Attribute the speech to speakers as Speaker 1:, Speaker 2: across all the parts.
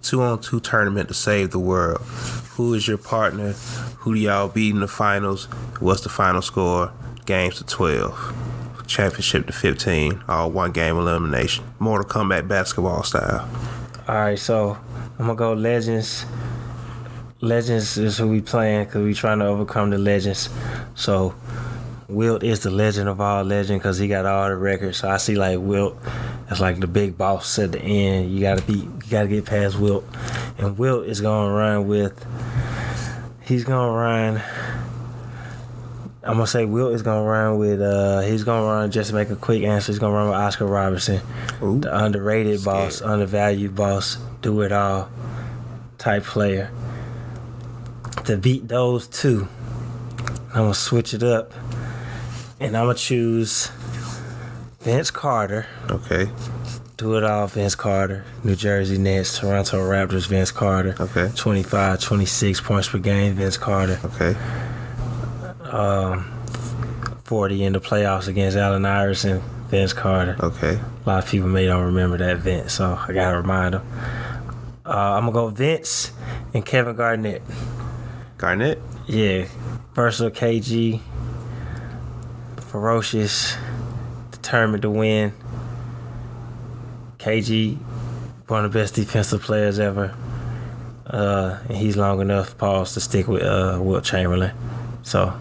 Speaker 1: 2-on-2 tournament to save the world. Who is your partner? Who do y'all beat in the finals? What's the final score? Games to 12. Championship to 15. All one game elimination. Mortal Kombat basketball style.
Speaker 2: All right, so I'm going to go Legends. Legends is who we playing because we trying to overcome the Legends. So Wilt is the legend of all legends because he got all the records. So I see like Wilt as like the big boss at the end. You gotta get past Wilt. And Wilt is gonna run with I'm gonna say Wilt is gonna run with he's gonna run, just to make a quick answer, he's gonna run with Oscar Robertson. Ooh, the underrated boss, undervalued boss, do it all type player. To beat those two, I'm gonna switch it up. And I'm going to choose Vince Carter.
Speaker 1: Okay.
Speaker 2: Do it all, Vince Carter. New Jersey Nets, Toronto Raptors, Vince Carter.
Speaker 1: Okay.
Speaker 2: 25, 26 points per game, Vince Carter.
Speaker 1: Okay.
Speaker 2: 40 in the playoffs against Allen Iverson, Vince Carter.
Speaker 1: Okay.
Speaker 2: A lot of people may don't remember that Vince, so I got to remind them. I'm going to go Vince and Kevin Garnett.
Speaker 1: Garnett?
Speaker 2: Yeah. Versatile KG. Ferocious, determined to win. KG, one of the best defensive players ever. And he's long enough, pause, to stick with Wilt Chamberlain. So,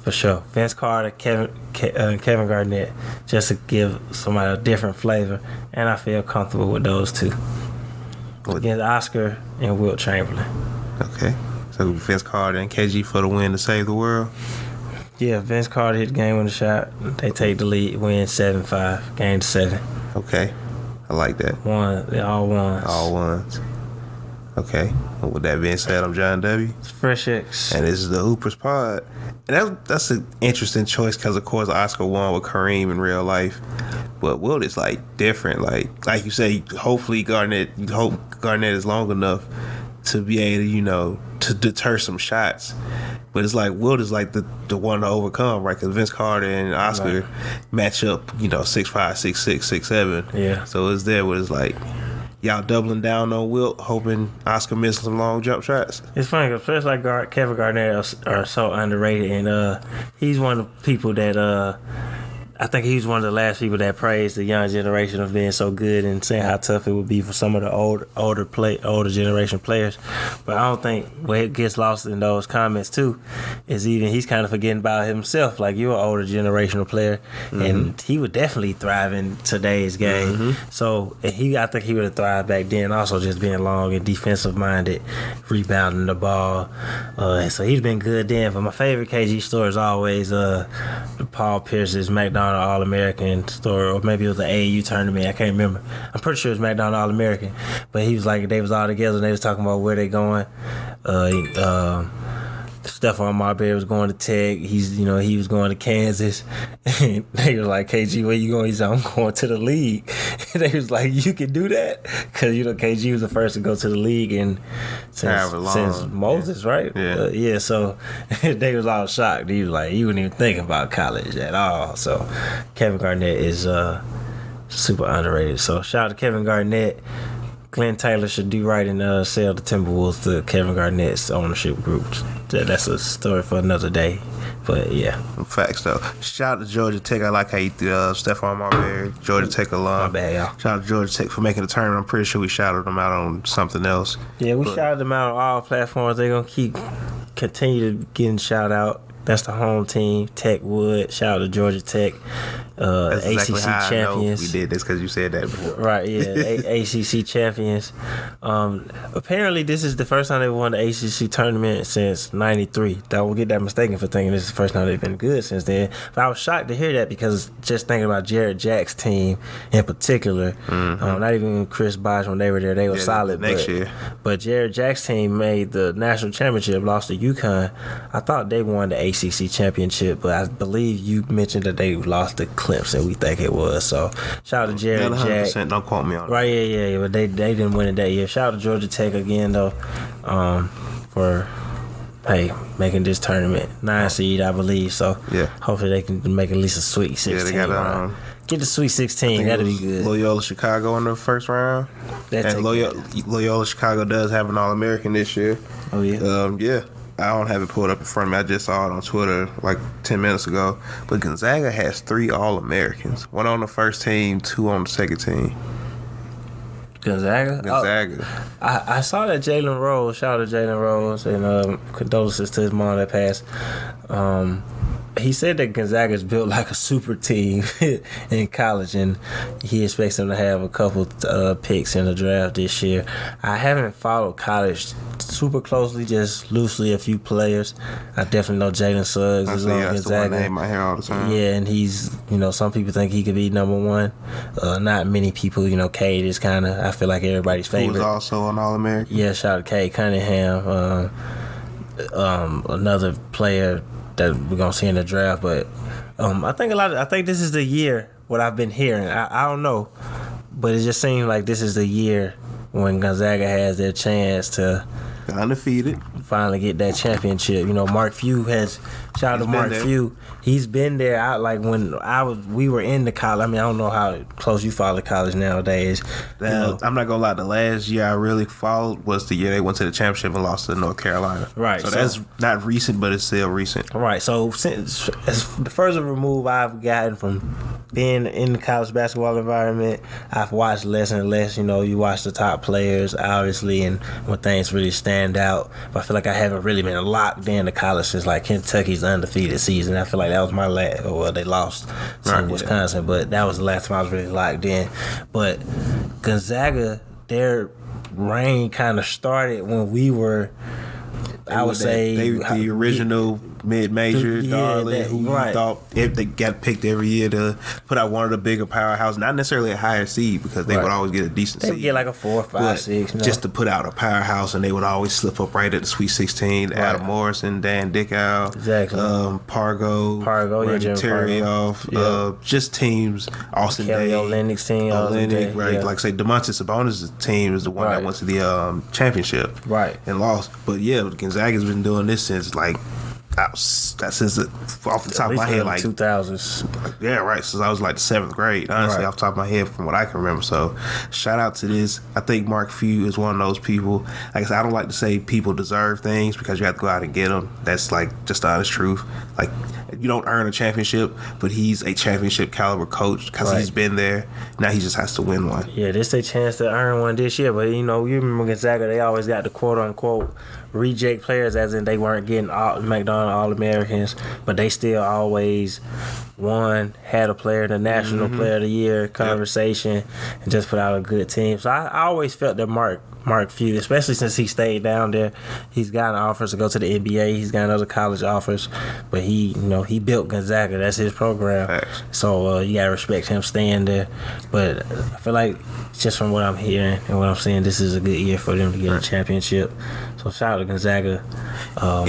Speaker 2: for sure. Vince Carter, Kevin Garnett, just to give somebody a different flavor. And I feel comfortable with those two. Against Oscar and Wilt Chamberlain.
Speaker 1: Okay. So Vince Carter and KG for the win to save the world?
Speaker 2: Yeah, Vince Carter hit the game winning shot. They take the lead, win 7-5, game to 7.
Speaker 1: Okay, I like that.
Speaker 2: They all ones.
Speaker 1: All ones. Okay. And with that being said, I'm John W.
Speaker 2: It's Fresh X.
Speaker 1: And this is the Hoopers Pod. And that's an interesting choice because, of course, Oscar won with Kareem in real life. But Wilt is, like, different. Like you say, hopefully Garnett is long enough to be able to deter some shots. But it's like Wilt is like the one to overcome, right? Because Vince Carter and Oscar match up, 6'5", 6'6", 6'7".
Speaker 2: Yeah.
Speaker 1: So it's there where it's like y'all doubling down on Wilt, hoping Oscar misses some long jump shots.
Speaker 2: It's funny because players like Kevin Garnett are so underrated, and he's one of the people that I think he was one of the last people that praised the young generation of being so good and saying how tough it would be for some of the older generation players. But I don't think what it gets lost in those comments too is even he's kind of forgetting about himself. Like, you're an older generational player, and he would definitely thrive in today's game. Mm-hmm. So I think he would have thrived back then. Also, just being long and defensive minded, rebounding the ball. So he's been good then. But my favorite KG story is always the Paul Pierce's McDonald's All-American story, or maybe it was the AAU tournament. I can't remember. I'm pretty sure it was McDonald's All-American. But he was like, they was all together and they was talking about where they going. Stephon Marbury was going to Tech. He was going to Kansas. And they was like, KG, where you going? He said, I'm going to the league. And they was like, you can do that? Because, KG was the first to go to the league since Moses, right?
Speaker 1: Yeah.
Speaker 2: So they was all shocked. He was like, you wouldn't even think about college at all. So Kevin Garnett is super underrated. So shout out to Kevin Garnett. Glenn Taylor should do right and sell the Timberwolves to Kevin Garnett's ownership group. That's a story for another day. But, yeah.
Speaker 1: Facts, though. Shout out to Georgia Tech. I like how you Stephon Marbury, Georgia Tech alum.
Speaker 2: My bad, y'all.
Speaker 1: Shout out to Georgia Tech for making the tournament. I'm pretty sure we shouted them out on something else.
Speaker 2: Yeah, we shouted them out on all platforms. They're going to continue to getting shout out. That's the home team, Tech Wood. Shout out to Georgia Tech.
Speaker 1: That's exactly
Speaker 2: ACC
Speaker 1: how
Speaker 2: champions.
Speaker 1: I know we did this because you said that before.
Speaker 2: Right, yeah. ACC champions. Apparently, this is the first time they've won the ACC tournament since '93. Don't get that mistaken for thinking this is the first time they've been good since then. But I was shocked to hear that because just thinking about Jared Jack's team in particular, not even Chris Bosh when they were there, they were solid.
Speaker 1: Next year.
Speaker 2: But Jared Jack's team made the national championship, lost to UConn. I thought they won the ACC championship, but I believe you mentioned that they lost to Clemson, we think it was. So shout out to Jared Jack.
Speaker 1: Don't quote me on it.
Speaker 2: Right, yeah. But they didn't win it that year. Shout out to Georgia Tech again, though, for making this tournament 9 seed, I believe. So hopefully they can make at least a Sweet 16.
Speaker 1: Yeah, they got
Speaker 2: Get the Sweet 16. That'd be good.
Speaker 1: Loyola Chicago in the first round. And Loyola Chicago does have an All-American this year.
Speaker 2: Oh, yeah?
Speaker 1: Yeah. I don't have it pulled up in front of me. I just saw it on Twitter like 10 minutes ago. But Gonzaga has 3 All-Americans. 1 on the first team, 2 on the second team.
Speaker 2: Gonzaga?
Speaker 1: Oh,
Speaker 2: I saw that Jalen Rose. Shout out to Jalen Rose. And condolences to his mom that passed. He said that Gonzaga's built like a super team in college, and he expects them to have a couple picks in the draft this year. I haven't followed college super closely, just loosely a few players. I definitely know Jalen Suggs is on Gonzaga.
Speaker 1: Name I hear all the time.
Speaker 2: Yeah, and he's, some people think he could be number one. Not many people, Cade is kind of, I feel like everybody's favorite.
Speaker 1: Who was also an All-American.
Speaker 2: Yeah, shout out to Cade Cunningham. Another player that we're gonna see in the draft, but I think this is the year. What I've been hearing, I don't know, but it just seems like this is the year when Gonzaga has their chance to
Speaker 1: undefeated
Speaker 2: finally get that championship. Mark Few has shout out to Mark Few. He's been there. We were in the college. I mean, I don't know how close you follow college nowadays.
Speaker 1: I'm not gonna lie. The last year I really followed was the year they went to the championship and lost to North Carolina.
Speaker 2: Right.
Speaker 1: So that's not recent, but it's still recent.
Speaker 2: Right. So since the further remove I've gotten from being in the college basketball environment, I've watched less and less. You watch the top players, obviously, and when things really stand out. But I feel like I haven't really been locked into college since like Kentucky's undefeated season. I feel like that was my last. Well, they lost to Wisconsin, but that was the last time I was really locked in. But Gonzaga, their reign kind of started when we were. I would say
Speaker 1: they were the original mid-major darling who thought if they got picked every year to put out one of the bigger powerhouses, not necessarily a higher seed because they would always get a decent seed.
Speaker 2: They would get like a 4, 5, 6.
Speaker 1: Just to put out a powerhouse, and they would always slip up right at the Sweet 16. Adam Morrison, Dan Dickow, Pargo, Terry-Off, just teams. Austin
Speaker 2: Kelly
Speaker 1: Day,
Speaker 2: Olynyk's team,
Speaker 1: Olynyk, right? Yeah. Like say, Domantas Sabonis' team is the one that went to the championship, and lost. But yeah, Gonzaga's been doing this since like. Since off the top of my head, like
Speaker 2: 2000s.
Speaker 1: Yeah, right. Since I was like the 7th grade, honestly, off the top of my head, from what I can remember. So, shout out to this. I think Mark Few is one of those people. Like I said, I don't like to say people deserve things because you have to go out and get them. That's like just the honest truth. Like you don't earn a championship, but he's a championship caliber coach because he's been there. Now he just has to win one.
Speaker 2: Yeah, this a chance to earn one this year. But you remember Gonzaga, they always got the quote unquote reject players, as in they weren't getting McDonald's All-Americans, but they still always had a player in the National Player of the Year conversation and just put out a good team. So I always felt that Mark Few, especially since he stayed down there, he's gotten offers to go to the NBA. He's gotten other college offers, but he built Gonzaga. That's his program.
Speaker 1: Facts.
Speaker 2: So you gotta respect him staying there. But I feel like just from what I'm hearing and what I'm seeing, this is a good year for them to get a championship. So shout out to Gonzaga. I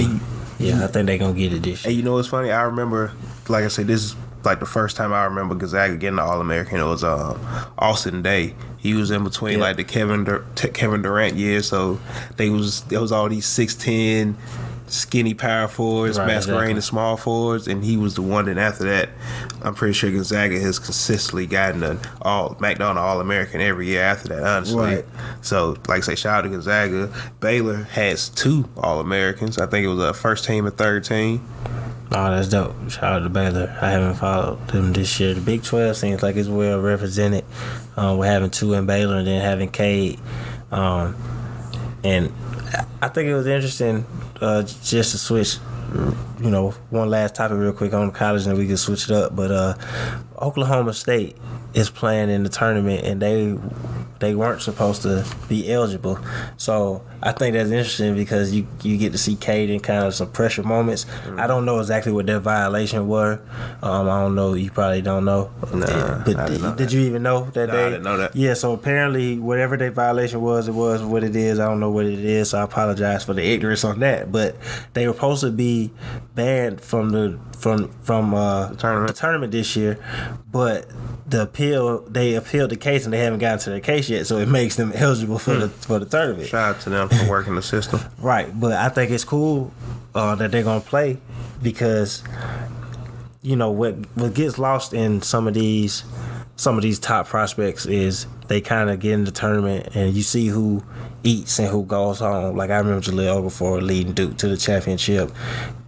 Speaker 2: think they're gonna get it this year.
Speaker 1: Hey, you know what's funny? I remember, like I said, this is like the first time I remember Gonzaga getting the All-American. It was Austin Day. He was in between like the Kevin Durant years, so there was all these 6'10" skinny power forwards masquerading as small forwards, and he was the one. And after that, I'm pretty sure Gonzaga has consistently gotten an McDonald All-American every year after that, honestly. So, like I say, shout out to Gonzaga. Baylor has 2 All-Americans. I think it was a first team and third team.
Speaker 2: Oh, that's dope. Shout out to Baylor. I haven't followed them this year. The Big 12 seems like it's well represented. We're having 2 in Baylor and then having Cade. And I think it was interesting just to switch, one last topic real quick on college and then we can switch it up. But Oklahoma State is playing in the tournament and they weren't supposed to be eligible. So I think that's interesting because you get to see Cade in kind of some pressure moments. I don't know exactly what their violation were. I don't know. You probably don't know. But did you even know that
Speaker 1: I didn't know that.
Speaker 2: Yeah, so apparently whatever their violation was, it was what it is. I don't know what it is, so I apologize for the ignorance on that. But they were supposed to be banned from the tournament this year, but they appealed the case and they haven't gotten to their case yet, so it makes them eligible for the tournament.
Speaker 1: Shout out to them for working the system.
Speaker 2: Right, but I think it's cool that they're gonna play because what gets lost in some of these some of these top prospects is they kind of get in the tournament and you see who eats and who goes home. Like I remember Jahlil Okafor leading Duke to the championship.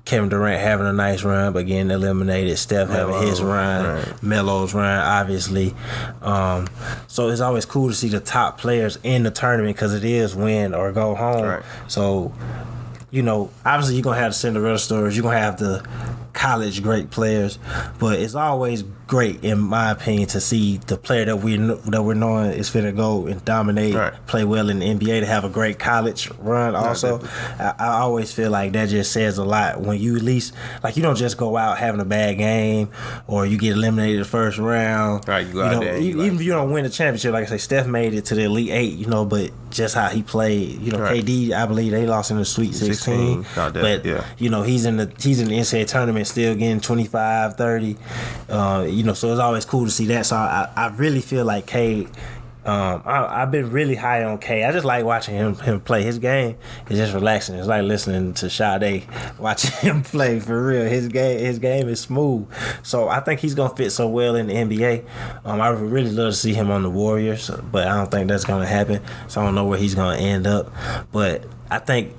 Speaker 2: Kevin Durant having a nice run, but getting eliminated. Steph having his run. Right. Melo's run, obviously. So it's always cool to see the top players in the tournament because it is win or go home. Right. So, obviously you're going to have the Cinderella stories. You're going to have the college great players, but it's always great, in my opinion, to see the player that we're knowing is finna go and dominate, play well in the NBA, to have a great college run. Also, I always feel like that just says a lot when you at least you don't just go out having a bad game or you get eliminated the first round. Right, you go out there. Even if you don't win the championship, like I say, Steph made it to the Elite Eight, but just how he played, KD, I believe they lost in the Sweet 16. But he's in the NCAA tournament still getting 25, 30. So it's always cool to see that. So I really feel like K. I've been really high on K. I just like watching him play. His game is just relaxing. It's like listening to Sade, watching him play for real. His game is smooth. So I think he's gonna fit so well in the NBA. I would really love to see him on the Warriors, but I don't think that's gonna happen. So I don't know where he's gonna end up. But I think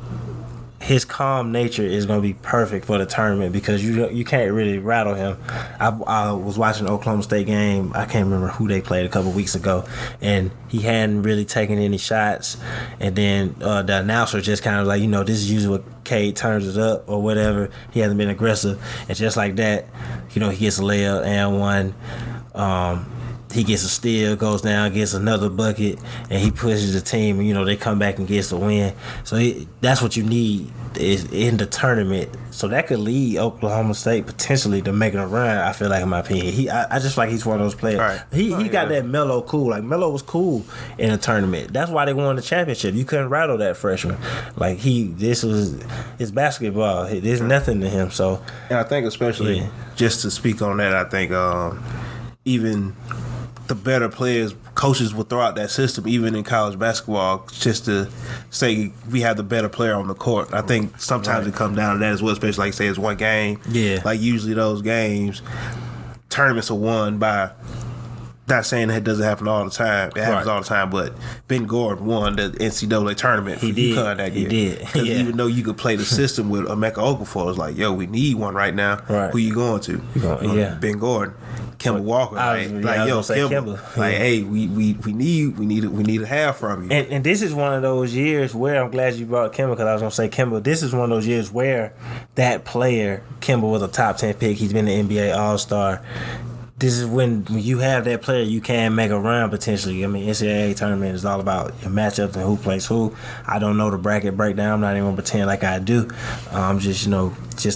Speaker 2: his calm nature is going to be perfect for the tournament because you can't really rattle him. I was watching the Oklahoma State game. I can't remember who they played a couple weeks ago, and he hadn't really taken any shots. And then the announcer just kind of like, this is usually what Cade turns it up or whatever. He hasn't been aggressive, and just like that, he gets a layup and one. He gets a steal, goes down, gets another bucket, and he pushes the team. And, they come back and gets the win. So that's what you need is in the tournament. So that could lead Oklahoma State potentially to making a run. I feel like, in my opinion, I just like he's one of those players. Right. He got that Melo cool. Like Melo was cool in a tournament. That's why they won the championship. You couldn't rattle that freshman. Like this was his basketball. There's nothing to him. So,
Speaker 1: and I think especially just to speak on that, I think even the better players, coaches will throw out that system, even in college basketball, just to say we have the better player on the court. I think sometimes it comes down to that as well, especially like say it's one game. Yeah. Like usually those games, tournaments are won by. Not saying that it doesn't happen all the time. It happens all the time, but Ben Gordon won the NCAA tournament for UConn that year. He did. Because even though you could play the system with Emeka Okafor, it's like, yo, we need one right now. Right. Who you going to? Ben Gordon. Kemba Walker, Kemba. Like, hey, we need a half from you.
Speaker 2: And this is one of those years where I'm glad you brought Kemba because I was gonna say Kemba. This is one of those years where that player, Kemba, was a top 10 pick. He's been the NBA All-Star. This is when you have that player, you can make a run potentially. I mean, NCAA tournament is all about your matchups and who plays who. I don't know the bracket breakdown. I'm not even gonna pretend like I do. I'm just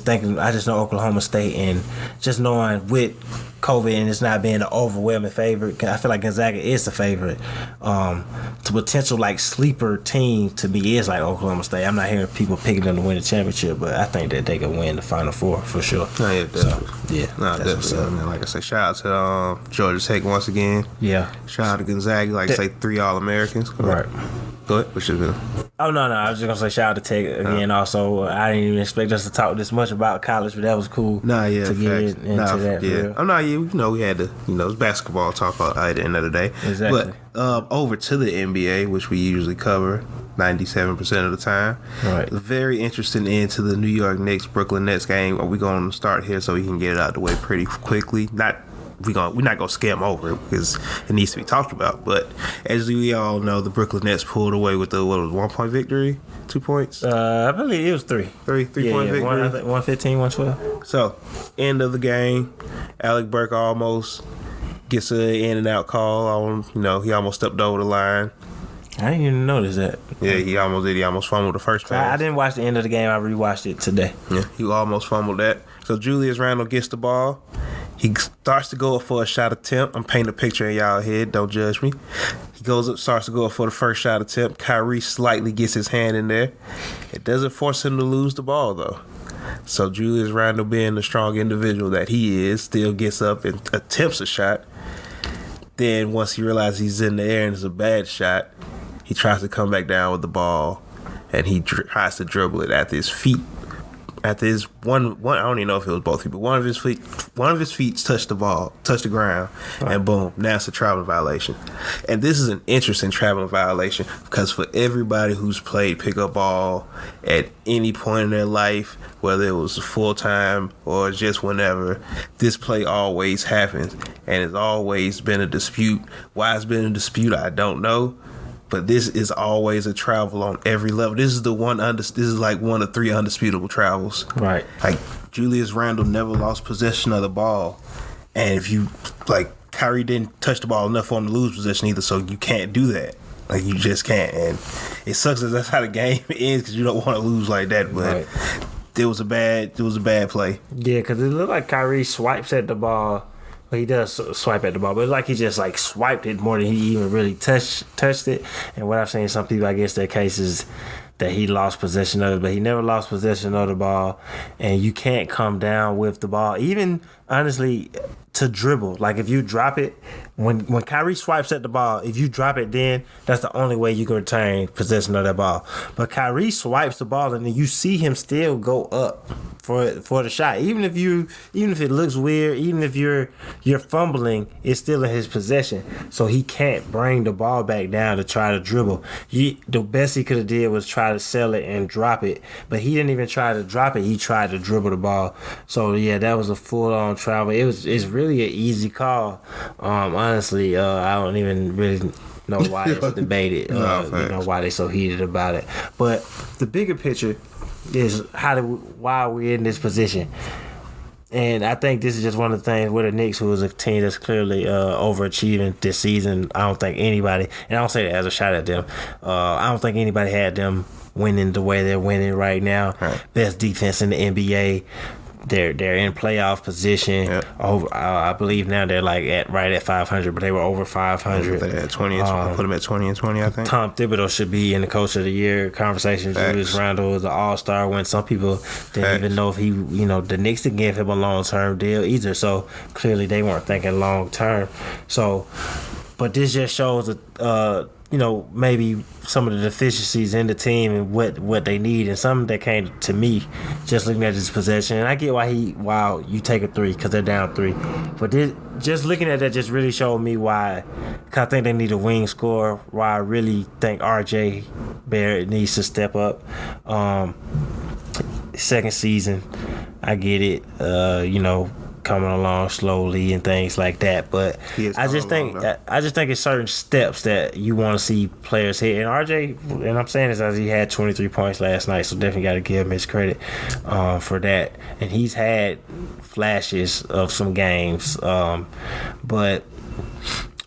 Speaker 2: thinking. I just know Oklahoma State, and just knowing with COVID and it's not being an overwhelming favorite. I feel like Gonzaga is the favorite. To potential like sleeper team to me is like Oklahoma State. I'm not hearing people picking them to win the championship, but I think that they can win the Final Four for sure.
Speaker 1: No, yeah, definitely. Definitely. I mean, like I said, shout out to Georgia Tech once again. Yeah. Shout out to Gonzaga, like say 3 All-Americans. Right. Go ahead. What should have been?
Speaker 2: Oh, no. I was just going to say shout out to Tech again. Also, I didn't even expect us to talk this much about college, but that was cool to get into that.
Speaker 1: Yeah. We had to, it's basketball talk at the end of the day.
Speaker 2: Exactly.
Speaker 1: But over to the NBA, which we usually cover 97% of the time. Right. Very interesting into the New York Knicks, Brooklyn Nets game. Are we going to start here so we can get it out of the way pretty quickly? We're not gonna skim over it because it needs to be talked about. But as we all know, the Brooklyn Nets pulled away with the 1-point victory, 2 points.
Speaker 2: I believe it was 3.
Speaker 1: 3-point victory.
Speaker 2: 115, 112.
Speaker 1: So end of the game, Alec Burke almost gets an in and out call on. He almost stepped over the line.
Speaker 2: I didn't even notice that.
Speaker 1: Yeah, he almost did. He almost fumbled the first pass.
Speaker 2: I didn't watch the end of the game. I rewatched it today.
Speaker 1: Yeah, he almost fumbled that. So Julius Randle gets the ball. He starts to go up for a shot attempt. I'm painting a picture in y'all head. Don't judge me. He goes up, starts to go up for the first shot attempt. Kyrie slightly gets his hand in there. It doesn't force him to lose the ball, though. So Julius Randle, being the strong individual that he is, still gets up and attempts a shot. Then once he realizes he's in the air and it's a bad shot, he tries to come back down with the ball, and he tries to dribble it after his feet after his one, I don't even know if it was both feet, but one of his feet touched the ground, and boom, now it's a traveling violation. And this is an interesting traveling violation because for everybody who's played pickup ball at any point in their life, whether it was full time or just whenever, this play always happens, and it's always been a dispute. Why it's been a dispute, I don't know. But this is always a travel on every level. This is this is like one of 3 undisputable travels.
Speaker 2: Right.
Speaker 1: Like Julius Randle never lost possession of the ball, and if you like Kyrie didn't touch the ball enough for him to lose possession either, so you can't do that. Like you just can't, and it sucks that that's how the game ends because you don't want to lose like that. But
Speaker 2: right.
Speaker 1: It was a bad play.
Speaker 2: Yeah, because it looked like Kyrie swipes at the ball. Well, he does swipe at the ball, but it's like he just like swiped it more than he even really touched it. And what I've seen some people, I guess their case is that he lost possession of it, but he never lost possession of the ball. And you can't come down with the ball, even honestly to dribble. Like if you drop it, when Kyrie swipes at the ball, if you drop it, then that's the only way you can retain possession of that ball. But Kyrie swipes the ball, and then you see him still go up for the shot. Even if it looks weird, even if you're fumbling, it's still in his possession. So he can't bring the ball back down to try to dribble. The best he could have did was try to sell it and drop it, but he didn't even try to drop it. He tried to dribble the ball. So yeah, that was a full on travel. It's really an easy call. Honestly, I don't even really know why it's debated. Why they so heated about it. But the bigger picture is why we're in this position. And I think this is just one of the things with the Knicks, who is a team that's clearly overachieving this season. I don't think anybody, and I don't say that as a shot at them, I don't think anybody had them winning the way they're winning right now.
Speaker 1: Right.
Speaker 2: Best defense in the NBA. They're in playoff position. Yep. Over, I believe now they're like right at 500, but they were over 500.
Speaker 1: They had 20. Put them at 20 and 20, I think.
Speaker 2: Tom Thibodeau should be in the Coach of the Year conversation. Julius Randle is an All-Star. When some people didn't even know if he, the Knicks didn't give him a long-term deal either. So clearly they weren't thinking long-term. So, but this just shows that. Maybe some of the deficiencies in the team and what they need, and some that came to me just looking at this possession. And I get why you take a 3 because they're down 3, but just looking at that just really showed me why. Cause I think they need a wing scorer. Why I really think RJ Barrett needs to step up. Second season, I get it. Coming along slowly and things like that, but I just think it's certain steps that you want to see players hit. And RJ, and I'm saying this as he had 23 points last night, so definitely got to give him his credit for that. And he's had flashes of some games, but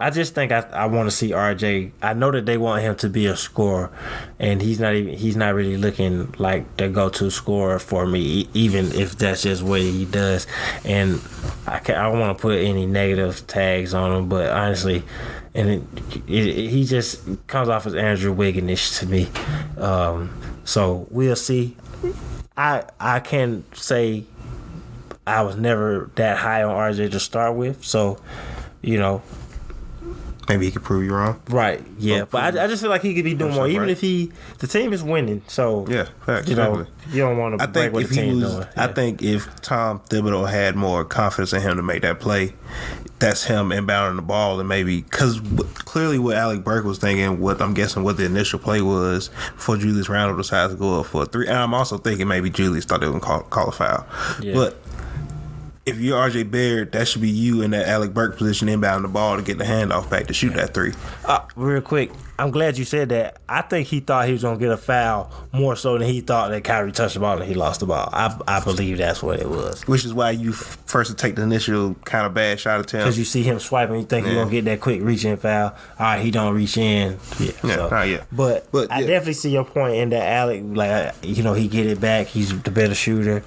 Speaker 2: I just think I want to see RJ. I know that they want him to be a scorer, and he's not really looking like the go-to scorer for me, even if that's just what he does. And I don't want to put any negative tags on him, but honestly, he just comes off as Andrew Wiggins-ish to me. So we'll see. I can say I was never that high on RJ to start with, so
Speaker 1: maybe he could prove you wrong.
Speaker 2: Right, yeah. But I just feel like he could be doing more, even if the team is winning. So,
Speaker 1: yeah, facts,
Speaker 2: you don't want to break what the team doing. Yeah.
Speaker 1: I think if Tom Thibodeau had more confidence in him to make that play, that's him inbounding the ball, and maybe, because clearly what Alec Burke was thinking, what I'm guessing what the initial play was for Julius Randle decides to go up for a 3. And I'm also thinking maybe Julius thought they were going to call a foul. Yeah. But if you're RJ Barrett, that should be you in that Alec Burke position inbounding the ball to get the handoff back to shoot that 3.
Speaker 2: Real quick, I'm glad you said that. I think he thought he was going to get a foul more so than he thought that Kyrie touched the ball and he lost the ball. I believe that's what it was.
Speaker 1: Which is why you first take the initial kind of bad shot attempt.
Speaker 2: Because you see him swiping, you think he's going to get that quick reach-in foul. All right, he don't reach in. Not yet. But I definitely see your point in that Alec, he get it back. He's the better shooter.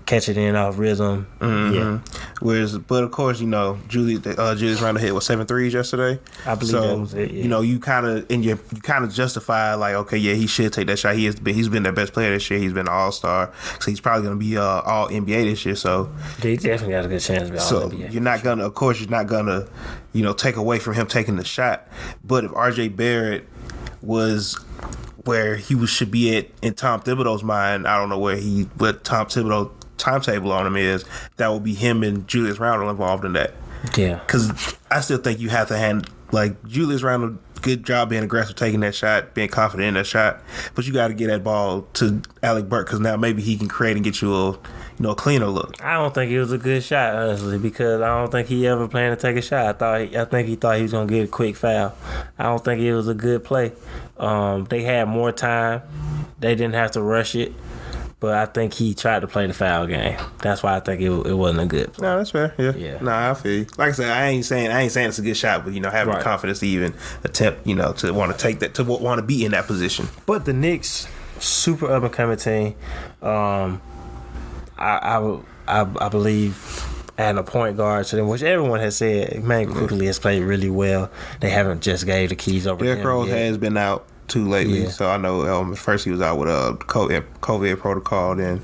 Speaker 2: Catch it in off rhythm. Mm-hmm. Yeah.
Speaker 1: But of course, Julius Randle hit 7 threes yesterday.
Speaker 2: I believe that was it. Yeah.
Speaker 1: You kind of justify like, okay, yeah, he should take that shot. He's been their best player this year. He's been an All-Star, so he's probably going to be all NBA this year. So
Speaker 2: he definitely got a good chance to be all NBA.
Speaker 1: You're not gonna, take away from him taking the shot. But if RJ Barrett was where he should be at in Tom Thibodeau's mind. I don't know what Tom Thibodeau timetable on him is. That will be him and Julius Randle involved in that.
Speaker 2: Yeah,
Speaker 1: because I still think you have to hand like Julius Randle. Good job being aggressive, taking that shot, being confident in that shot. But you got to get that ball to Alec Burks because now maybe he can create and get you a cleaner look.
Speaker 2: I don't think it was a good shot, honestly, because I don't think he ever planned to take a shot. I think he thought he was gonna get a quick foul. I don't think it was a good play. They had more time. They didn't have to rush it. But I think he tried to play the foul game. That's why I think it wasn't a good play.
Speaker 1: No, that's fair. Yeah. No, I feel you. Like I said, I ain't saying it's a good shot, but having the confidence to even attempt, to want to take that, to want to be in that position.
Speaker 2: But the Knicks, super up and coming team. I believe adding a point guard to them, which everyone has said, man, quickly has played really well. They haven't just gave the keys over to him.
Speaker 1: Derrick Rose has been out too lately, so I know first he was out with a COVID protocol. Then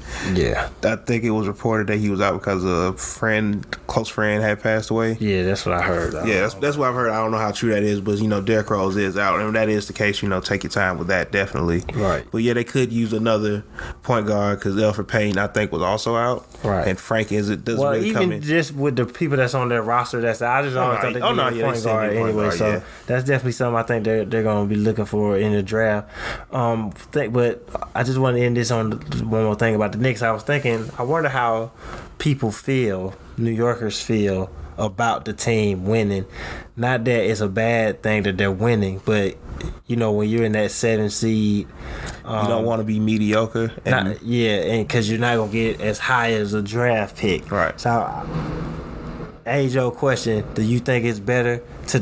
Speaker 1: I think it was reported that he was out because a close friend had passed away.
Speaker 2: Yeah, that's what I heard.
Speaker 1: That's what I've heard. I don't know how true that is, but Derrick Rose is out, and if that is the case, take your time with that, definitely.
Speaker 2: Right.
Speaker 1: But they could use another point guard because Elfrid Payton I think was also out.
Speaker 2: Right.
Speaker 1: And Frank doesn't really
Speaker 2: even
Speaker 1: come in.
Speaker 2: Just with the people that's on their roster, I just always thought they needed a point guard anyway. So that's definitely something I think they're going to be looking for in the draft. But I just want to end this on one more thing about the Knicks. I was thinking, I wonder how New Yorkers feel about the team winning. Not that it's a bad thing that they're winning, but when you're in that 7 seed,
Speaker 1: you don't want to be mediocre.
Speaker 2: And because you're not gonna get as high as a draft pick.
Speaker 1: Right.
Speaker 2: So, age-old question: do you think it's better to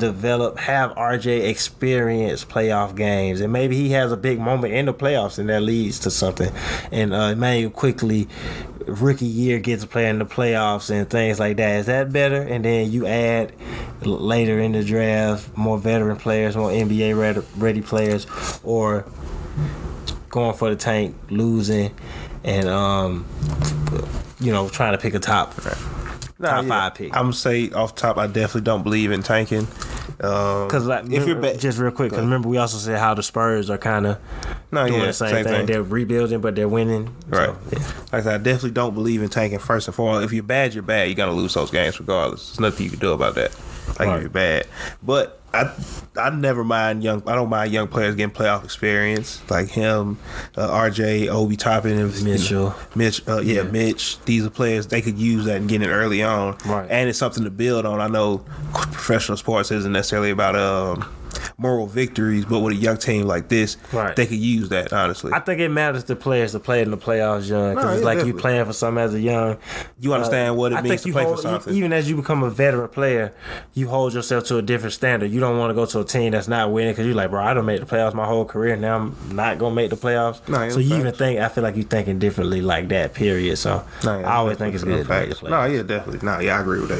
Speaker 2: have RJ experience playoff games, and maybe he has a big moment in the playoffs, and that leads to something, and Emmanuel quickly rookie year gets to play in the playoffs and things like that? Is that better? And then you add later in the draft more veteran players, more NBA ready players, or going for the tank, losing, and trying to pick a top 5 pick.
Speaker 1: I'm gonna say off top, I definitely don't believe in tanking.
Speaker 2: Because if you're just real quick, because remember we also said how the Spurs are kind of doing the same thing. They're rebuilding, but they're winning.
Speaker 1: Right. So, like I said, I definitely don't believe in tanking. First and foremost, if you're bad, you're bad. You're gonna lose those games regardless. There's nothing you can do about that. If you're bad, but I never mind I don't mind young players getting playoff experience like him, RJ, Obi Toppin, and Mitch. These are players they could use that and get it early on,
Speaker 2: right?
Speaker 1: And it's something to build on. I know professional sports isn't necessarily about moral victories, but with a young team like this, they could use that. Honestly,
Speaker 2: I think it matters to players to play in the playoffs young, because it's like definitely. You playing for something as a young.
Speaker 1: You understand what it means to play for something.
Speaker 2: Even as you become a veteran player, you hold yourself to a different standard. You don't want to go to a team that's not winning because you're like, bro, I done made the playoffs my whole career. Now I'm not gonna make the playoffs. So you even think, I feel like you're thinking differently like that. Period. So I always think it's good to make the playoffs.
Speaker 1: Definitely. I agree with that.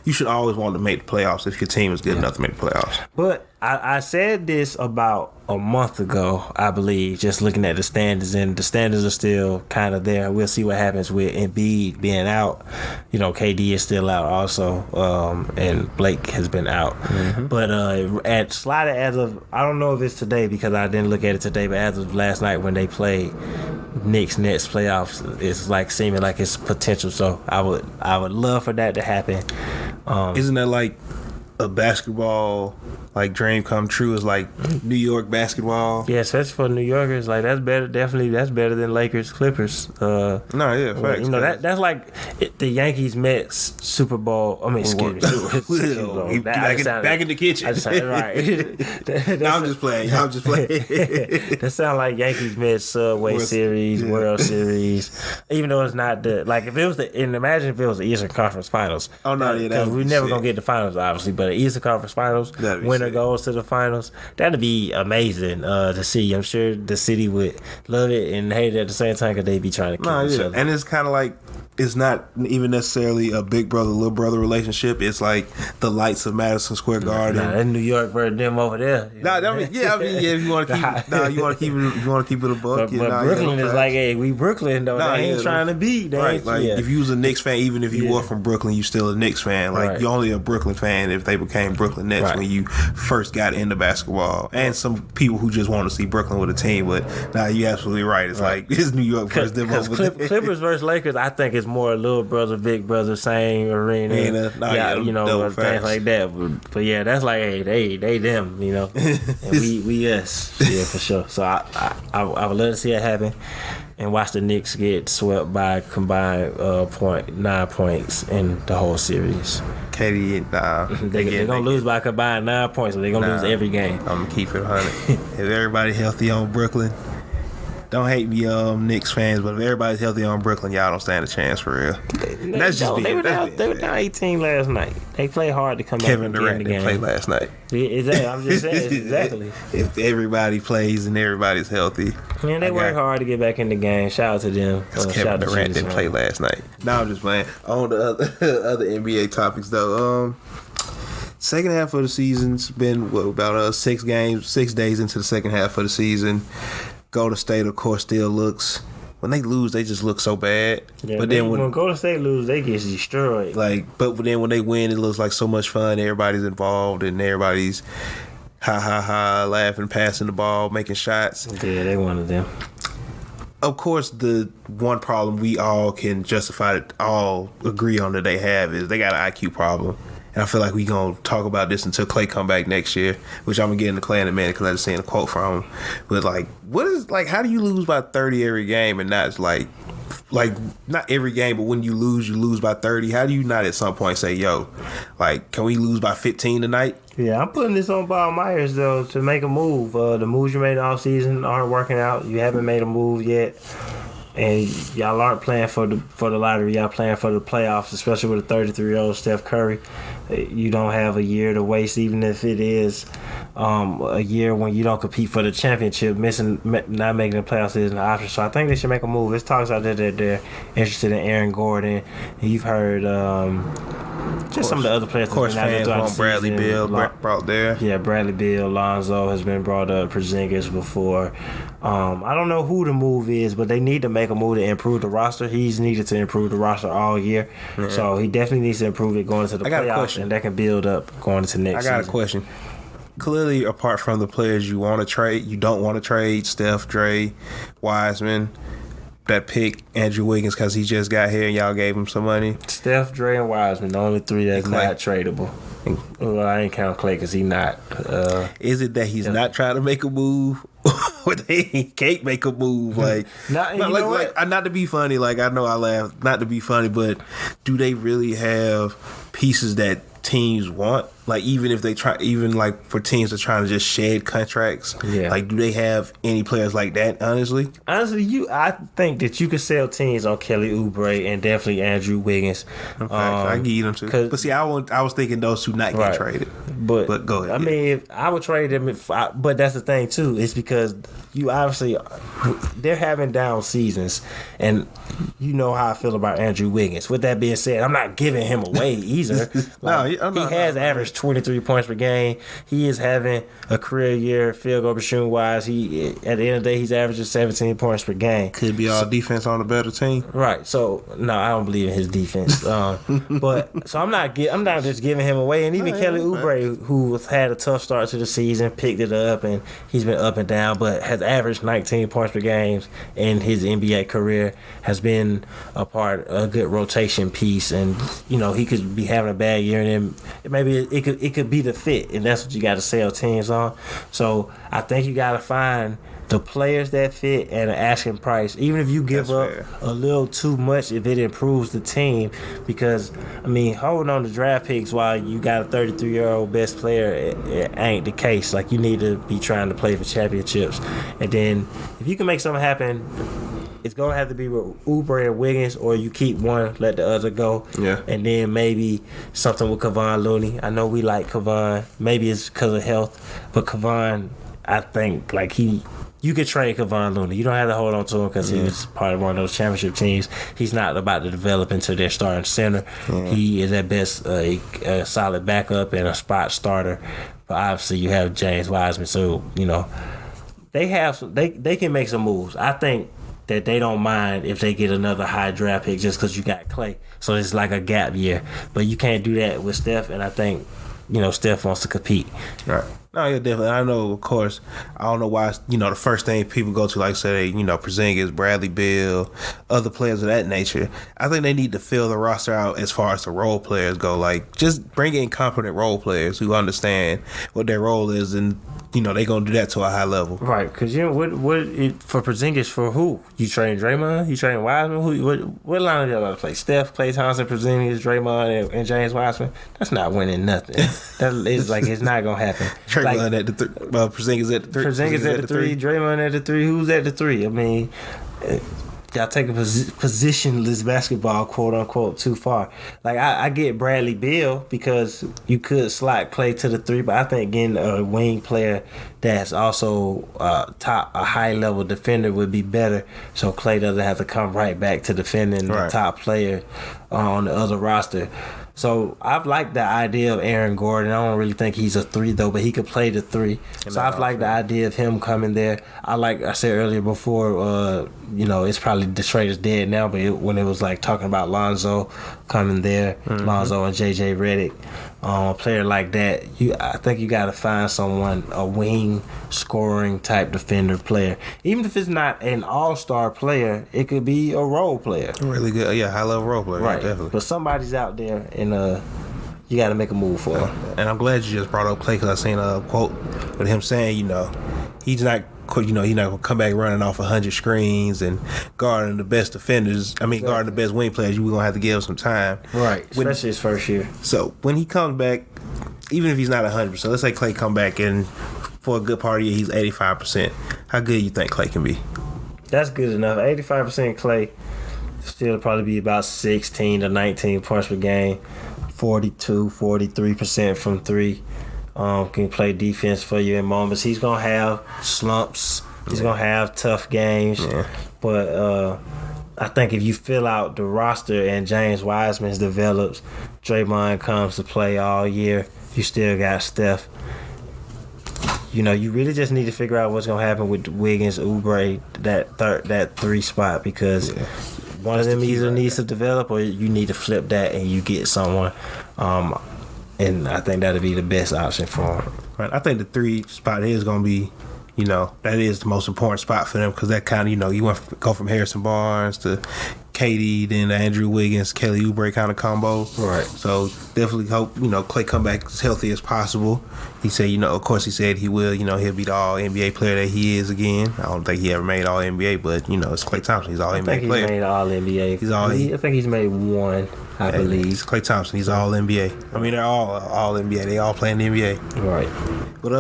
Speaker 1: You should always want to make the playoffs if your team is good enough to make the playoffs.
Speaker 2: But I said this about a month ago, I believe, just looking at the standards, and the standards are still kind of there. We'll see what happens with Embiid being out. KD is still out also, and Blake has been out. Mm-hmm. But at sliding as of, I don't know if it's today because I didn't look at it today, but as of last night when they played Knicks Nets playoffs, it's like seeming like it's potential. So I would love for that to happen.
Speaker 1: Isn't that like a basketball dream come true? Is like New York basketball?
Speaker 2: Yeah, especially for New Yorkers, that's better. Definitely, that's better than Lakers Clippers.
Speaker 1: Facts.
Speaker 2: That's like the Yankees Mets Super Bowl. I mean, excuse me, Super Bowl.
Speaker 1: Back in the kitchen.
Speaker 2: I just sounded right.
Speaker 1: I'm just playing.
Speaker 2: That sound like Yankees Mets Subway Series, World Series. Even though it's not if it was imagine if it was the Eastern Conference Finals.
Speaker 1: Oh no,
Speaker 2: because we never gonna get the finals, obviously, but the Eastern Conference Finals winner goes to the finals. That'd be amazing to see. I'm sure the city would love it and hate it at the same time because they'd be trying to kill each other.
Speaker 1: And it's kind of like it's not even necessarily a big brother little brother relationship. It's like the lights of Madison Square Garden.
Speaker 2: Nah, that's New York versus them over there.
Speaker 1: If you want to keep, you want to keep it a buck.
Speaker 2: But Brooklyn is like, hey, we Brooklyn though. They ain't trying to be.
Speaker 1: Right, like if you was a Knicks fan, even if you were from Brooklyn, you still a Knicks fan. Like you're only a Brooklyn fan if they became Brooklyn Nets when you first got into basketball. And some people who just want to see Brooklyn with a team. But you're absolutely right. It's like it's New York versus them over there.
Speaker 2: Clippers versus Lakers, I think it's more little brother, big brother, same arena. Things like that. But yeah, that's like, hey, they them, and we us, for sure. So I would love to see it happen and watch the Knicks get swept by combined 9 points in the whole series.
Speaker 1: KD,
Speaker 2: they're gonna lose by combined 9 points, so they're gonna lose every game.
Speaker 1: I'm gonna keep it 100. If everybody healthy on Brooklyn. Don't hate me, Knicks fans, but if everybody's healthy on Brooklyn, y'all don't stand a chance for real.
Speaker 2: They were down 18 last night. They played hard to come back.
Speaker 1: Kevin Durant didn't play last night.
Speaker 2: Exactly. I'm just saying, exactly.
Speaker 1: If everybody plays and everybody's healthy.
Speaker 2: Man, they work hard to get back in the game. Shout out to them.
Speaker 1: Kevin Durant didn't play last night. No, I'm just playing. On the other NBA topics, though, second half of the season's been about 6 days into the second half of the season. Golden State, of course, still looks. When they lose, they just look so bad.
Speaker 2: Yeah, but then when Golden State lose, they get destroyed.
Speaker 1: But then when they win, it looks like so much fun. Everybody's involved and everybody's laughing, passing the ball, making shots.
Speaker 2: Yeah, they one of them.
Speaker 1: Of course, the one problem we all can justify, all agree on that they have is they got an IQ problem. And I feel like we going to talk about this until Clay come back next year, which I'm going to get into Clay in a minute because I just seen a quote from him. But, how do you lose by 30 every game and not, not every game, but when you lose by 30? How do you not at some point say, can we lose by 15 tonight?
Speaker 2: Yeah, I'm putting this on Bob Myers, though, to make a move. The moves you made all season aren't working out. You haven't made a move yet. And y'all aren't playing for the lottery. Y'all playing for the playoffs, especially with a 33-year-old Steph Curry. You don't have a year to waste, even if it is a year when you don't compete for the championship. Not making the playoffs isn't an option. So I think they should make a move. There's talks out there that they're interested in Aaron Gordon. And you've heard just some of the other players.
Speaker 1: Of course, fans want Bradley Beal brought there.
Speaker 2: Yeah, Bradley Beal, Lonzo has been brought up, Porzingis before. I don't know who the move is, but they need to make a move to improve the roster. He's needed to improve the roster all year. Mm-hmm. So he definitely needs to improve it going into the playoffs, and that can build up going into next season.
Speaker 1: I got a question. Clearly, apart from the players you want to trade, you don't want to trade Steph, Dre, Wiseman, that pick Andrew Wiggins because he just got here and y'all gave him some money.
Speaker 2: Steph, Dre, and Wiseman, the only 3 that's not tradable. Well, I ain't count Clay because he's not.
Speaker 1: Is it that he's not trying to make a move, or they can't make a move? Not to be funny. I know I laugh. Not to be funny, but do they really have pieces that teams want? Even if they try, for teams that are trying to just shed contracts, do they have any players like that? Honestly,
Speaker 2: I think that you could sell teams on Kelly Oubre and definitely Andrew Wiggins.
Speaker 1: I give them too. But see, I was thinking those two not get traded. But go ahead.
Speaker 2: I mean, I would trade them, but that's the thing too. It's because you obviously they're having down seasons, and you know how I feel about Andrew Wiggins. With that being said, I'm not giving him away either. He has averaged 23 points per game. He is having a career year field goal shooting wise. He at the end of the day, he's averaging 17 points per game.
Speaker 1: Could be all defense on a better team.
Speaker 2: Right. So no, I don't believe in his defense. But so I'm not just giving him away. And even Kelly Oubre, who had a tough start to the season, picked it up and he's been up and down, but has averaged 19 points per game in his NBA career. Has been a good rotation piece, and he could be having a bad year, and then maybe it could be the fit, and that's what you got to sell teams on. So I think you got to find the players that fit at an asking price, even if you give up a little too much, if it improves the team. Because holding on to draft picks while you got a 33-year-old best player, it ain't the case. You need to be trying to play for championships, and then if you can make something happen, it's going to have to be with Oubre and Wiggins, or you keep one, let the other go.
Speaker 1: Yeah.
Speaker 2: And then maybe something with Kevon Looney. I know we like Kevon. Maybe it's because of health, but Kevon, I think, you could trade Kevon Looney. You don't have to hold on to him because he was part of one of those championship teams. He's not about to develop into their starting center. He is at best a solid backup and a spot starter. But obviously, you have James Wiseman, so they can make some moves. I think that they don't mind if they get another high draft pick just because you got Clay. So it's like a gap year. But you can't do that with Steph, and I think Steph wants to compete.
Speaker 1: Right. No, yeah, definitely. I know, of course, I don't know why, the first thing people go to, like, say, Porzingis, Bradley Beal, other players of that nature. I think they need to fill the roster out as far as the role players go. Like, just bring in competent role players who understand what their role is, and, they're going to do that to a high level.
Speaker 2: Right, because, for Porzingis, for who? You train Draymond? You train Wiseman? What line are you about to play? Steph, Klay Thompson, Porzingis, Draymond, and James Wiseman? That's not winning nothing. It's not going to happen.
Speaker 1: Draymond at the three. Porzingis at the three.
Speaker 2: Porzingis at the three. Draymond at the three. Who's at the three? I mean, y'all taking positionless basketball, quote unquote, too far. Like I get Bradley Beal because you could slide Clay to the three, but I think getting a wing player that's also a high level defender would be better. So Clay doesn't have to come right back to defending the top player on the other roster. So I've liked the idea of Aaron Gordon. I don't really think he's a three though, but he could play the three. So I've liked the idea of him coming there. I said earlier before, it's probably the trade is dead now, but when it was like talking about Lonzo coming there, Lonzo and JJ Redick, a player like that, I think you got to find someone, a wing scoring type defender player. Even if it's not an all-star player, it could be a role player.
Speaker 1: Really good, high level role player,
Speaker 2: right?
Speaker 1: Definitely.
Speaker 2: But somebody's out there, and you got to make a move for him.
Speaker 1: And I'm glad you just brought up Clay because I seen a quote with him saying, he's not. He's not gonna come back running off 100 screens and guarding the best defenders. Guarding the best wing players. You're gonna have to give him some time,
Speaker 2: right? Especially his first year.
Speaker 1: So when he comes back, even if he's not 100%, let's say Clay come back and for a good part of the year he's 85%. How good you think Clay can be?
Speaker 2: That's good enough. 85% Clay still probably be about 16 to 19 points per game. 43% from three. Can play defense for you in moments. He's gonna have slumps. He's gonna have tough games. Yeah. But I think if you fill out the roster and James Wiseman develops, Draymond comes to play all year, you still got Steph. You really just need to figure out what's gonna happen with Wiggins, Oubre, that three spot because one of them either needs to develop or you need to flip that and you get someone. And I think that'll be the best option for him.
Speaker 1: Right. I think the three spot is going to be, that is the most important spot for them because that kind of, you want to go from Harrison Barnes to KD, then Andrew Wiggins, Kelly Oubre kind of combo.
Speaker 2: Right.
Speaker 1: So definitely hope, Clay come back as healthy as possible. He said, of course he said he will, he'll be the all-NBA player that he is again. I don't think he ever made all-NBA, but, it's Klay Thompson. He's all-NBA player.
Speaker 2: I think he's made all-NBA. I think he's made one. I believe.
Speaker 1: It's Klay Thompson. He's all NBA. They're all NBA. They all play in the NBA.
Speaker 2: Right.
Speaker 1: But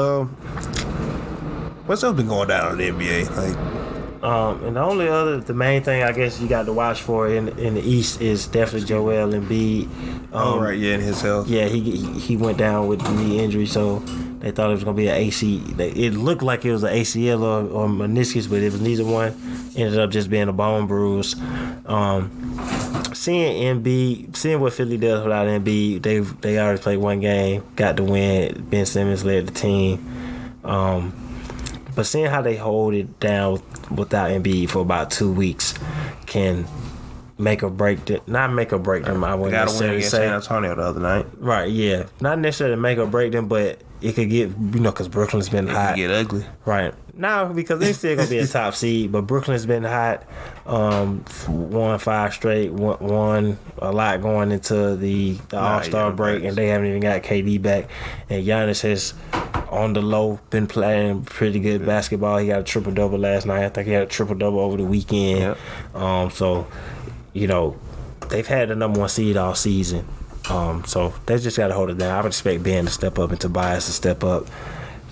Speaker 1: what's else been going down in the NBA?
Speaker 2: And the main thing I guess you got to watch for in the East is definitely Joel Embiid.
Speaker 1: In his health.
Speaker 2: Yeah, he went down with the knee injury, so they thought it was gonna be an AC. It looked like it was an ACL or meniscus, but it was neither one. Ended up just being a bone bruise. Seeing what Philly does without Embiid, they already played one game, got the win. Ben Simmons led the team. But seeing how they hold it down without Embiid for about 2 weeks can make or break them. Not make or break them. I wouldn't necessarily say.
Speaker 1: San Antonio the other night.
Speaker 2: Right. Yeah. Not necessarily make or break them, but it could get because Brooklyn's been hot.
Speaker 1: It could get ugly.
Speaker 2: Right. No, because they're still gonna be a top seed, but Brooklyn's been hot. Won 5 straight. Won a lot going into the All-Star break, and they haven't even got KD back. And Giannis has, on the low, been playing pretty good basketball. He got a triple-double last night. I think he had a triple-double over the weekend. Yep. So, they've had the number 1 seed all season. So they just got to hold it down. I would expect Ben to step up and Tobias to step up.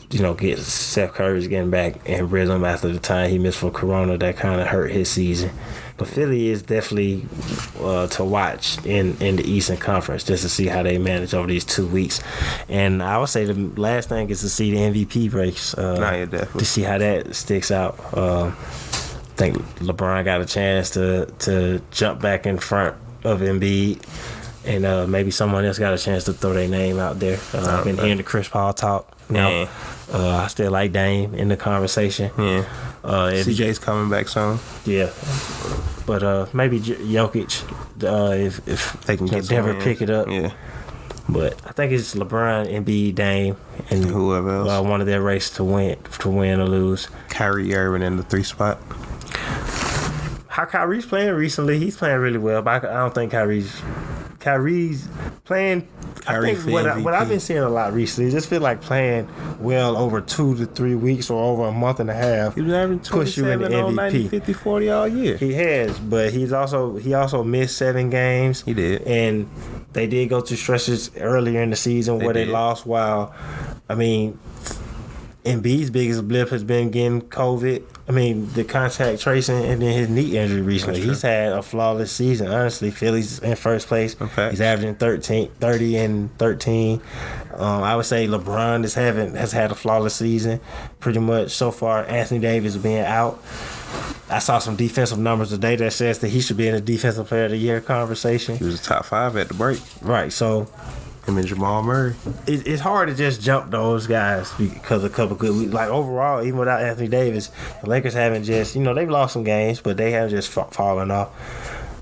Speaker 2: get Seth Curry's getting back in rhythm after the time he missed for Corona. That kind of hurt his season. But Philly is definitely to watch in the Eastern Conference just to see how they manage over these 2 weeks. And I would say the last thing is to see the MVP race.
Speaker 1: Definitely.
Speaker 2: To see how that sticks out. I think LeBron got a chance to jump back in front of Embiid. And maybe someone else got a chance to throw their name out there. I've been hearing the Chris Paul talk.
Speaker 1: Yeah.
Speaker 2: I still like Dame in the conversation.
Speaker 1: Yeah. CJ's coming back soon.
Speaker 2: Yeah. But maybe Jokic, if
Speaker 1: they can get
Speaker 2: Denver pick it up.
Speaker 1: Yeah.
Speaker 2: But I think it's LeBron, Embiid, Dame, and
Speaker 1: whoever else.
Speaker 2: One of their race to win or lose.
Speaker 1: Kyrie Irving in the 3 spot.
Speaker 2: How Kyrie's playing recently? He's playing really well, but I don't think Kyrie's playing. I think what I've been seeing a lot recently, just feel like playing well over 2 to 3 weeks or over a month and a half.
Speaker 1: He's averaging 27 on 90, 50, 40 all year.
Speaker 2: He has, but he also missed 7 games.
Speaker 1: He did,
Speaker 2: and they did go through stretches earlier in the season where they lost. While, I mean, Embiid's biggest blip has been getting COVID. I mean, the contact tracing and then his knee injury recently. He's had a flawless season. Honestly, Philly's in first place.
Speaker 1: Okay.
Speaker 2: He's averaging 30 and 13. I would say LeBron has had a flawless season pretty much so far. Anthony Davis being out. I saw some defensive numbers today that says that he should be in the Defensive Player of the Year conversation.
Speaker 1: He was a top 5 at the break.
Speaker 2: Right, so
Speaker 1: him and Jamal Murray.
Speaker 2: It's hard to just jump those guys because of a couple good weeks. Like overall, even without Anthony Davis, the Lakers haven't just, they've lost some games, but they haven't just fallen off.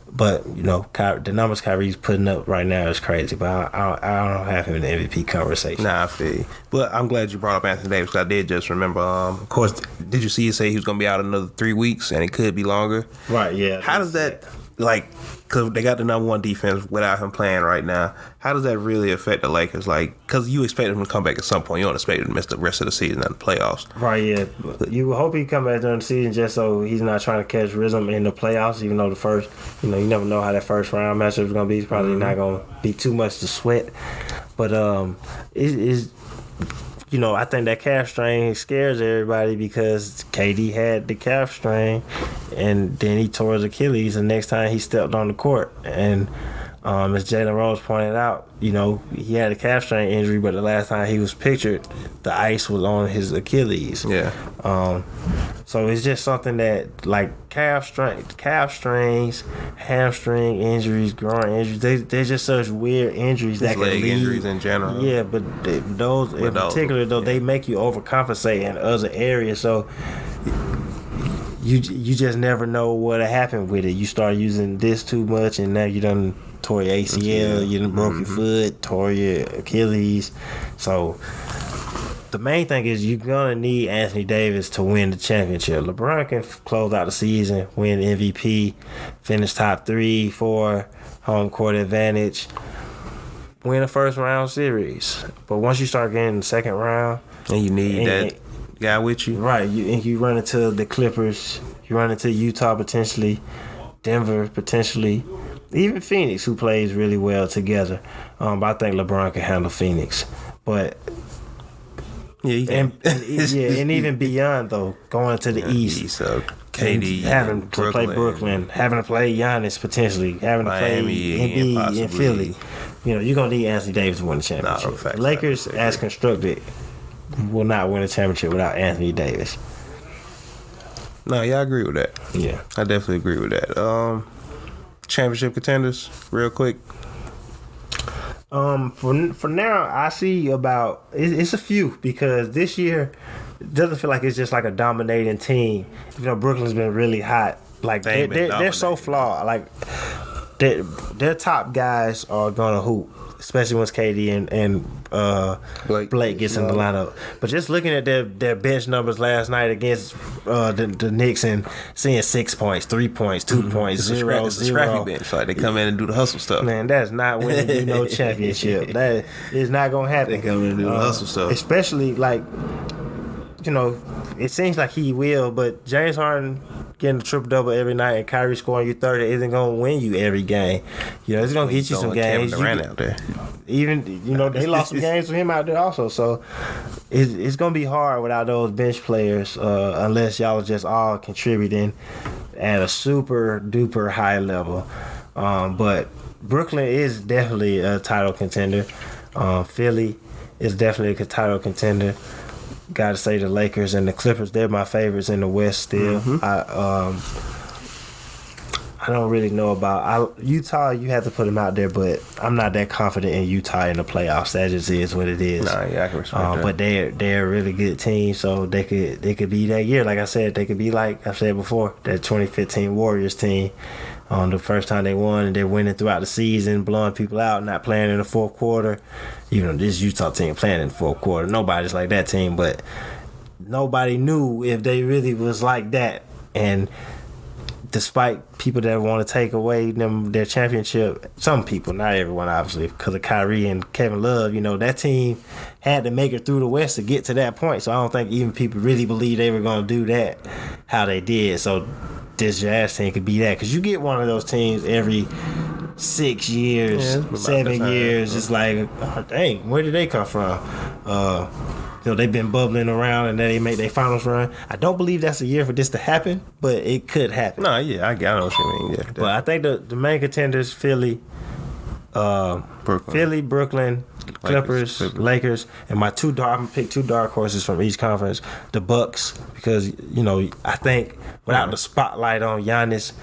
Speaker 2: But, the numbers Kyrie's putting up right now is crazy. But I don't have him in the MVP conversation.
Speaker 1: Nah, I feel you. But I'm glad you brought up Anthony Davis because I did just remember, of course, did you see he say he was going to be out another 3 weeks and it could be longer?
Speaker 2: Right, yeah.
Speaker 1: How does that, because they got the number 1 defense without him playing right now, how does that really affect the Lakers? Because you expect him to come back at some point. You don't expect him to miss the rest of the season and the playoffs.
Speaker 2: Right, yeah. You hope he come back during the season just so he's not trying to catch rhythm in the playoffs, even though the first, you never know how that first round matchup is going to be. It's probably not going to be too much to sweat. But I think that calf strain scares everybody because KD had the calf strain and then he tore his Achilles the next time he stepped on the court. And as Jalen Rose pointed out, he had a calf strain injury, but the last time he was pictured, the ice was on his Achilles.
Speaker 1: Yeah.
Speaker 2: So it's just something that, like calf strains, hamstring injuries, groin injuries, they're just such weird injuries that can lead.
Speaker 1: Leg injuries in general.
Speaker 2: Yeah, but those in particular, they make you overcompensate in other areas. So you just never know what'll happen with it. You start using this too much, and now you done tore your ACL, you done broke your foot, tore your Achilles. So the main thing is you're going to need Anthony Davis to win the championship. LeBron can close out the season, win MVP, finish top 3, 4, home court advantage, win a first round series. But once you start getting the second round,
Speaker 1: and you need that guy with you.
Speaker 2: Right. You run into the Clippers, you run into Utah potentially, Denver potentially, even Phoenix, who plays really well together. But I think LeBron can handle Phoenix. But and even beyond though, going to the East,
Speaker 1: so KD,
Speaker 2: having to play Brooklyn, having to play Giannis potentially, having
Speaker 1: Miami,
Speaker 2: to play Embiid in Philly. You're gonna need Anthony Davis to win the championship. The Lakers, as constructed, will not win a championship without Anthony Davis.
Speaker 1: No, I agree with that.
Speaker 2: Yeah,
Speaker 1: I definitely agree with that. Championship contenders, real quick.
Speaker 2: For now, I see about it's a few because this year it doesn't feel like it's just like a dominating team. Brooklyn's been really hot. Like they're so flawed. Like their top guys are gonna hoop, especially once KD and Blake gets in the lineup. But just looking at their bench numbers last night against the Knicks and seeing 6 points, 3 points, 2 points, 0,
Speaker 1: it's a scrappy bench. Like they come in and do the hustle stuff.
Speaker 2: Man, that's not winning you no championship. That is not gonna happen.
Speaker 1: They come in and do the hustle stuff.
Speaker 2: Especially it seems like he will, but James Harden getting a triple double every night and Kyrie scoring you 30 isn't gonna win you every game. You know, it's gonna get you some games.
Speaker 1: Kevin Durant out there.
Speaker 2: Even they lost some games with him out there also. So it's gonna be hard without those bench players unless y'all are just all contributing at a super duper high level. But Brooklyn is definitely a title contender. Philly is definitely a title contender. Got to say the Lakers and the Clippers, they're my favorites in the West still. I don't really know about Utah. You have to put them out there, but I'm not that confident in Utah in the playoffs. That just is what it is.
Speaker 1: Nah, yeah, I can respect that.
Speaker 2: But they're a really good team, so they could be that year. Like I said, they could be like I said before, that 2015 Warriors team. The first time they won, and they're winning throughout the season, blowing people out, not playing in the fourth quarter. Even though this Utah team playing in the fourth quarter, nobody's like that team, but nobody knew if they really was like that. And despite people that want to take away their championship, some people, not everyone, obviously, because of Kyrie and Kevin Love, that team had to make it through the West to get to that point. So I don't think even people really believe they were going to do that how they did. So this Jazz team could be that, because you get one of those teams every 6 years, 7 years. It's like, oh, dang, where did they come from? They've been bubbling around and then they make their finals run. I don't believe that's a year for this to happen, but it could happen.
Speaker 1: No, yeah, I know what you mean. Yeah,
Speaker 2: but I think the main contenders: Philly, Brooklyn, Clippers, Lakers, and I'm gonna pick two dark horses from each conference. The Bucks, because I think without the spotlight on Giannis,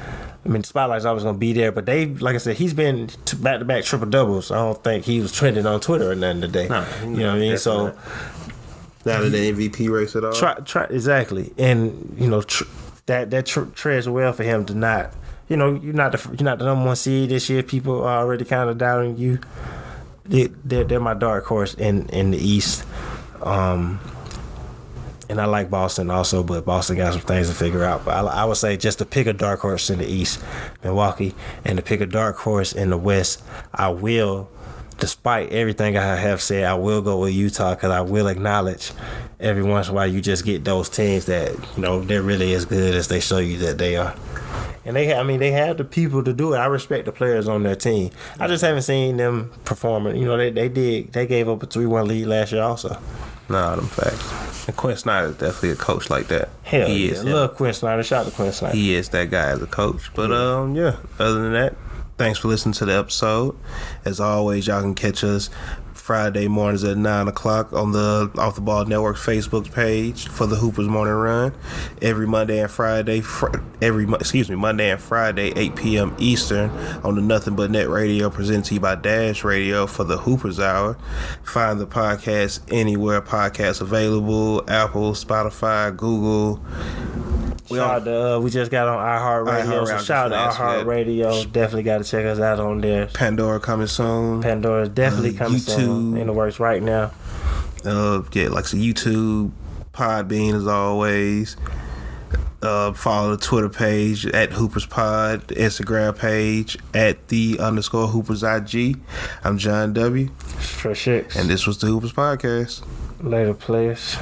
Speaker 2: the spotlight's always gonna be there. But like I said, he's been back-to-back triple doubles. I don't think he was trending on Twitter or nothing today.
Speaker 1: No,
Speaker 2: you know what I mean? So
Speaker 1: not in the MVP race at all.
Speaker 2: Try exactly, and that treads well for him to not. You're not the number one seed this year. People are already kind of doubting you. They're my dark horse in the East, and I like Boston also, but Boston got some things to figure out. But I would say just to pick a dark horse in the East, Milwaukee, and to pick a dark horse in the West, I will. Despite everything I have said, I will go with Utah, because I will acknowledge every once in a while you just get those teams that they're really as good as they show you that they are. And they have the people to do it. I respect the players on their team. I just haven't seen them performing. They gave up a 3-1 lead last year also.
Speaker 1: Nah, them facts. And Quinn Snyder is definitely a coach like that.
Speaker 2: Hell he is. I love Quinn Snyder. Shout out to Quinn Snyder.
Speaker 1: He is that guy as a coach. But other than that, thanks for listening to the episode. As always, y'all can catch us Friday mornings at 9 o'clock on the Off the Ball Network Facebook page for the Hoopers Morning Run. Every Monday and Friday, Monday and Friday, 8 p.m. Eastern on the Nothing But Net Radio, presented to you by Dash Radio for the Hoopers Hour. Find the podcast anywhere podcasts available: Apple, Spotify, Google.
Speaker 2: We just got on iHeartRadio. So shout out to iHeartRadio. Definitely got to check us out on there.
Speaker 1: Pandora coming soon.
Speaker 2: Pandora's definitely coming soon. In the works right now.
Speaker 1: Like some YouTube, Podbean as always. Follow the Twitter page at Hoopers Pod, the Instagram page at @the_Hoopers IG. I'm John W.
Speaker 2: For sure.
Speaker 1: And this was the Hoopers Podcast.
Speaker 2: Later, players.